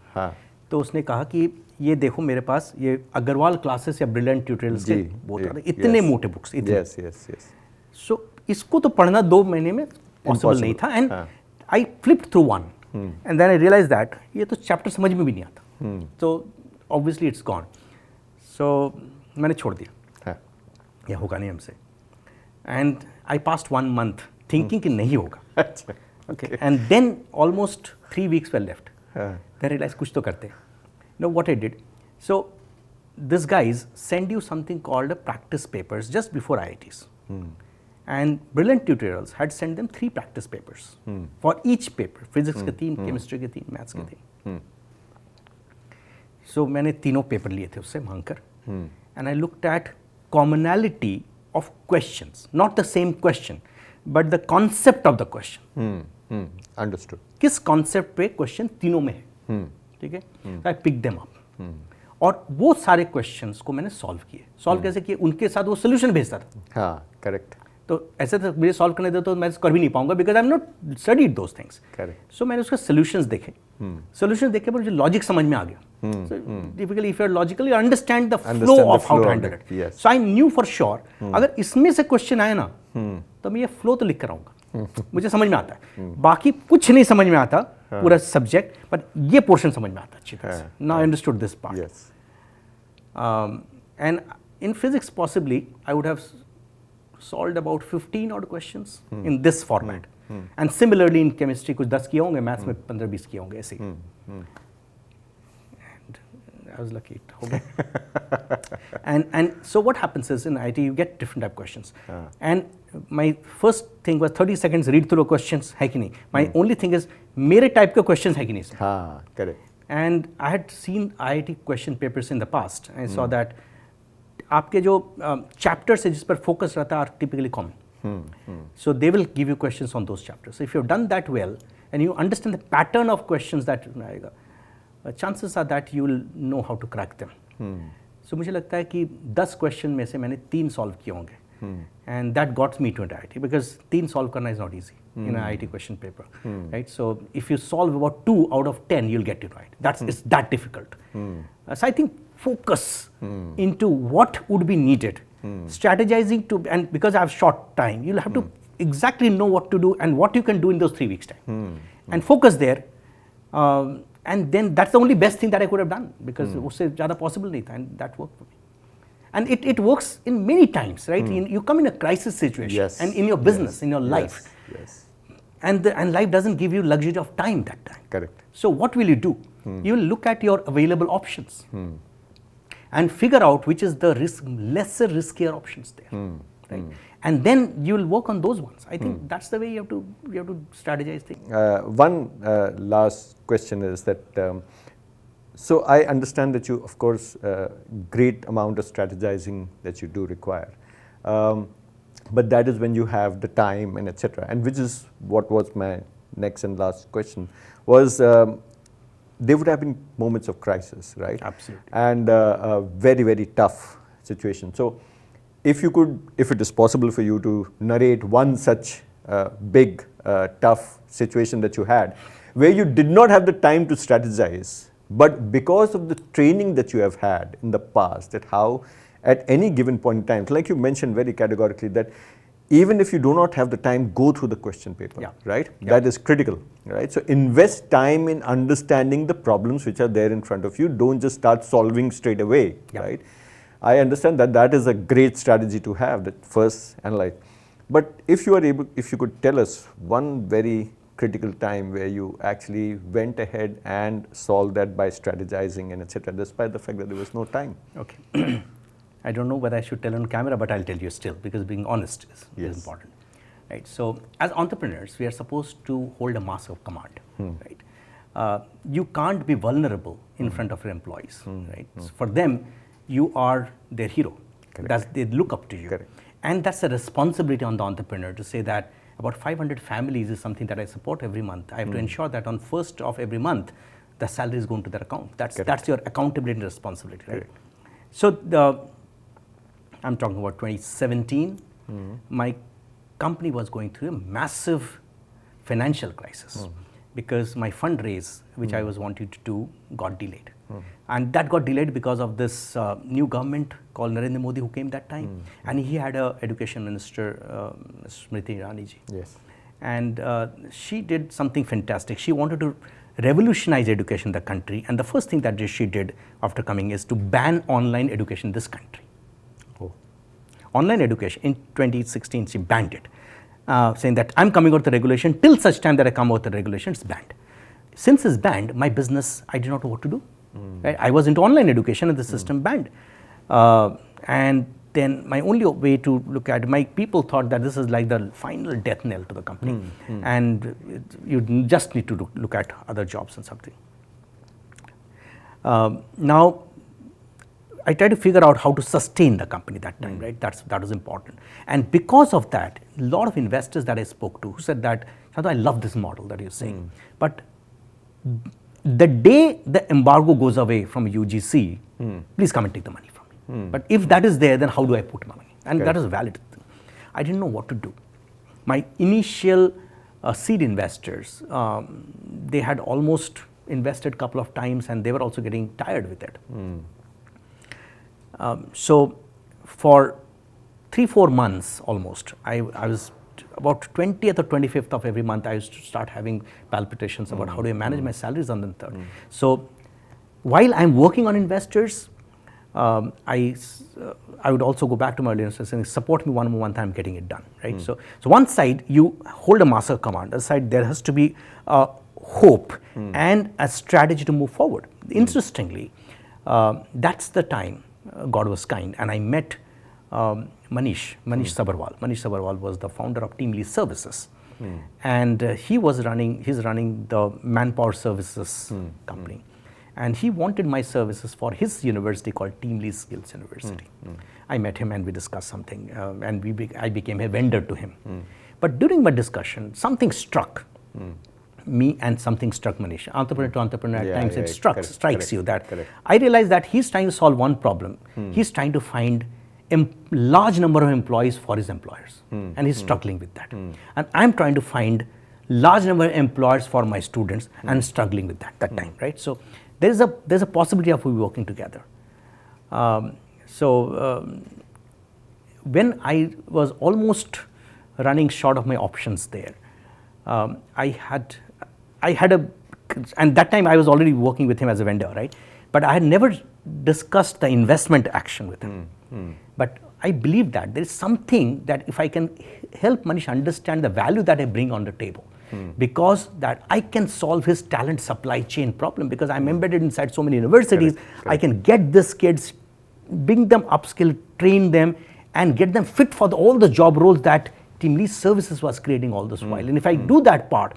तो उसने कहा कि ये देखो मेरे पास ये अग्रवाल क्लासेस या ब्रिलियंट ट्यूटोरियल्स के बहुत इतने मोटे बुक्स, इतने. सो इसको तो पढ़ना 2 महीने में पॉसिबल नहीं था. And I flipped through one, and then I realise that ये तो चैप्टर समझ में भी नहीं आता. तो ऑब्वियसली इट्स गॉन. सो मैंने छोड़ दिया, ये होगा नहीं हमसे. And I passed 1 month thinking कि नहीं होगा. Okay. And then almost 3 weeks were left. Then realize कुछ तो करते. Now what I did, so these guys send you something called a practice papers just before IITs, and Brilliant Tutorials had sent them 3 practice papers for each paper. Physics के 3, chemistry के 3, maths के 3. So मैंने तीनों paper लिए थे उससे मांगकर, and I looked at commonality of questions, not the same question, but the concept of the question. Understood. किस concept पे क्वेश्चन तीनों में है. ठीक है. आई पिक देम अप, और वो सारे क्वेश्चंस को मैंने सॉल्व किए. सॉल्व कैसे किए? उनके साथ वो सोल्यूशन भेजता था. हाँ, करेक्ट. तो ऐसे तो मुझे सॉल्व करने दे तो मैं कर भी नहीं पाऊंगा, because I am not studied those things. Correct. So मैंने उसके सोल्यूशंस देखे. सोल्यूशन देखे पर मुझे लॉजिक समझ में आ गया. Typically if you are logical, you understand the flow of how to handle it. So I knew for sure, अगर इसमें से क्वेश्चन आए ना, तो मैं ये फ्लो तो लिख कर आऊंगा, मुझे समझ में आता है. बाकी कुछ नहीं समझ में आता पूरा सब्जेक्ट, बट ये पोर्शन समझ में आता अच्छी तरह से. Now I understood this part. And in physics possibly I would have solved about 15 odd questions in this format. And similarly in chemistry कुछ 10 किए होंगे, मैथ्स में 15-20 किए होंगे ऐसे. I was lucky it हो गया. And so what happens is in IT you get different type of questions. And my first thing was 30 seconds read through questions है कि नहीं. My only thing is मेरे type के questions है कि नहीं इसमें. हाँ, correct. And I had seen IIT question papers in the past. I saw that आपके जो chapters है जिस पर focus रहता है are typically common. So they will give you questions on those chapters. So if you've done that well and you understand the pattern of questions that आएगा, chances are that you will know how to crack them. So मुझे लगता है कि 10 question में से मैंने 3 solve किए होंगे. And that got me to an IIT, because 3 solve करना is not easy in an IIT question paper, right? So if you solve about 2 out of 10, you'll get it right. It's that difficult. So I think focus into what would be needed, strategizing to, and because I have short time, you'll have to exactly know what to do and what you can do in those 3 weeks time, and focus there. And then that's the only best thing that I could have done, because usse zyada possible nahi tha, and that worked for me. And it works in many times, right? You come in a crisis situation, Yes. and in your business, in your life, Yes. and life doesn't give you luxury of time that time. Correct. So what will you do? You will look at your available options and figure out which is the lesser riskier options there, right? And then you will work on those ones. I think that's the way you have to strategize things. One last question is that, so I understand that you, of course, great amount of strategizing that you do require. But that is when you have the time and etc. And which is what was my next and last question was, there would have been moments of crisis, right? Absolutely. And a very, very tough situation. So if you could, if it is possible for you to narrate one such big, tough situation that you had, where you did not have the time to strategize, but because of the training that you have had in the past, that how at any given point in time, like you mentioned very categorically, that even if you do not have the time, go through the question paper, right? That is critical, right? So invest time in understanding the problems which are there in front of you. Don't just start solving straight away, right? I understand that that is a great strategy to have, that first analyze. But if you are able, if you could tell us one very critical time where you actually went ahead and solved that by strategizing and etc., despite the fact that there was no time. Okay. I don't know whether I should tell on camera, but I'll tell you still, because being honest is important, right? So as entrepreneurs, we are supposed to hold a master of command, right? You can't be vulnerable in front of your employees, right? So for them, you are their hero. They look up to you. And that's a responsibility on the entrepreneur to say that about 500 families is something that I support every month. I have to ensure that on 1st of every month, the salary is going to their account. That's your accountability and responsibility, right? So I'm talking about 2017. My company was going through a massive financial crisis because my fundraise, which I was wanting to do, got delayed. And that got delayed because of this new government called Narendra Modi who came that time. And he had an education minister, Smriti Irani ji. Yes. And she did something fantastic. She wanted to revolutionize education in the country. And the first thing that she did after coming is to ban online education in this country. Online education in 2016, she banned it, saying that I'm coming out with the regulation. Till such time that I come out with the regulation, it's banned. Since it's banned, my business, I did not know what to do. Right? I was into online education and the system banned. And then my only way to look at it, my people thought that this is like the final death knell to the company. And you just need to look at other jobs and something. Now, I tried to figure out how to sustain the company that time, right? That was important. And because of that, a lot of investors that I spoke to who said that, Shantanu, I love this model that you're saying. But the day the embargo goes away from UGC, please come and take the money from me. But if that is there, then how do I put my money? And that is a valid thing. I didn't know what to do. My initial seed investors, they had almost invested a couple of times and they were also getting tired with it. So for 3-4 months almost, I was about 20th or 25th of every month, I used to start having palpitations about how do I manage my salaries on the third. So while I'm working on investors, I would also go back to my earlier saying, support me one time getting it done, right? So one side, you hold a master command. The side, there has to be hope and a strategy to move forward. Interestingly, that's the time God was kind, and I met Manish Sabharwal. Manish Sabharwal was the founder of TeamLease Services, and he's running the manpower services company, and he wanted my services for his university called TeamLease Skills University. I met him and we discussed something, and I became a vendor to him. But during my discussion, something struck me and something struck Manish. Entrepreneur to entrepreneur, at times it strikes you that I realized that he's trying to solve one problem. He's trying to find a large number of employees for his employers, and he's struggling with that. And I'm trying to find large number of employers for my students and struggling with that time, right? So there's a possibility of we working together. When I was almost running short of my options there, I had a and that time I was already working with him as a vendor, right? But I had never discussed the investment action with him. But I believe that there is something that if I can help Manish understand the value that I bring on the table, because that I can solve his talent supply chain problem, because I'm embedded inside so many universities. Correct. I can get these kids, bring them upskill, train them, and get them fit for all the job roles that TeamLease Services was creating all this while. And if I do that part,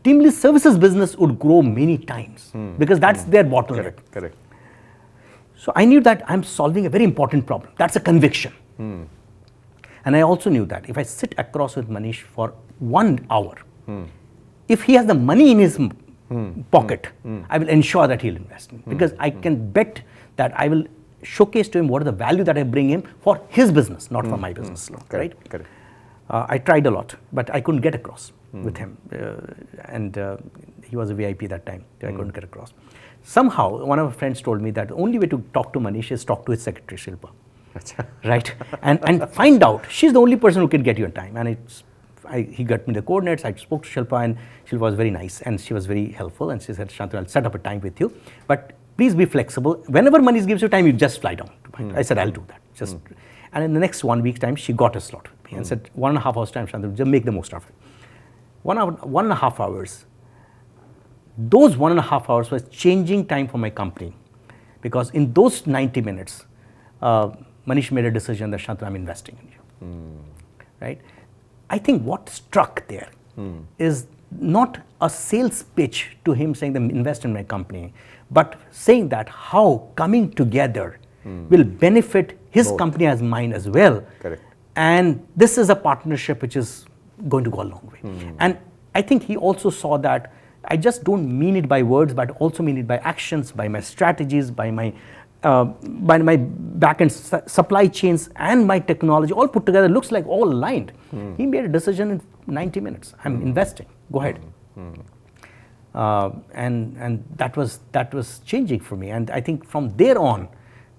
TeamLease Services business would grow many times, because that's their bottleneck. Correct. So I knew that I'm solving a very important problem. That's a conviction. And I also knew that if I sit across with Manish for 1 hour, if he has the money in his pocket, I will ensure that he'll invest in, because I can bet that I will showcase to him what is the value that I bring him for his business, not for my business, right? Correct. I tried a lot, but I couldn't get across with him. And he was a VIP that time, so I couldn't get across. Somehow, one of my friends told me that the only way to talk to Manish is talk to his secretary, Shilpa. Right? And find out. She's the only person who can get you on time. And he got me the coordinates. I spoke to Shilpa, and Shilpa was very nice, and she was very helpful. And she said, Shantanu, I'll set up a time with you, but please be flexible. Whenever Manish gives you time, you just fly down. I said, I'll do that. And in the next 1 week's time, she got a slot with me and said, 1.5 hours time, Shantanu, just make the most of it. 1.5 hours. Those 1.5 hours was changing time for my company, because in those 90 minutes, Manish made a decision that, Shantanu, I'm investing in you. Right? I think what struck there is not a sales pitch to him saying, invest in my company, but saying that how coming together will benefit his company as mine as well. Correct. And this is a partnership which is going to go a long way. And I think he also saw that I just don't mean it by words, but also mean it by actions, by my strategies, by my back-end supply chains and my technology all put together. Looks like all aligned. He made a decision in 90 minutes. I'm investing. Go ahead. And that was changing for me. And I think from there on,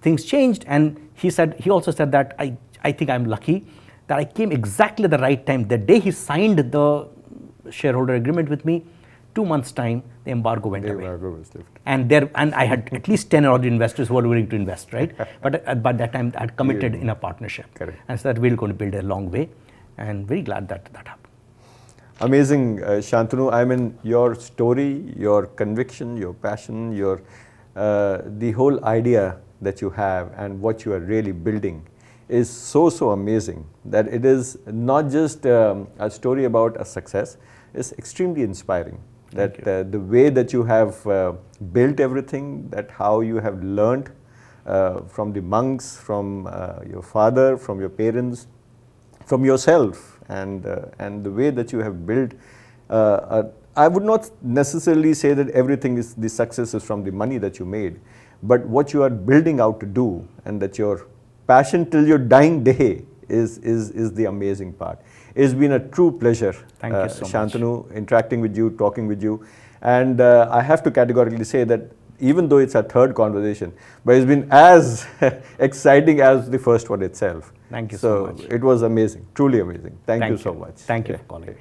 things changed. And he also said that I think I'm lucky that I came exactly at the right time. The day he signed the shareholder agreement with me, 2 months' time, the embargo went away. Embargo was lifted. And I had at least 10 other investors who were willing to invest, right? But by that time, I had committed in a partnership. Correct. And so that we're going to build a long way. And very glad that happened. Amazing, Shantanu. I mean, your story, your conviction, your passion, the whole idea that you have and what you are really building is so amazing that it is not just a story about a success. It's extremely inspiring. That the way that you have built everything, that how you have learned from the monks, from your father, from your parents, from yourself, and the way that you have built. I would not necessarily say that everything is the success is from the money that you made, but what you are building out to do, and that your passion till your dying day is the amazing part. It's been a true pleasure, Thank you so Shantanu, interacting with you, talking with you. And I have to categorically say that even though it's our third conversation, but it's been as exciting as the first one itself. Thank you so much. So it was amazing, truly amazing. Thank you so much. Thank you for calling.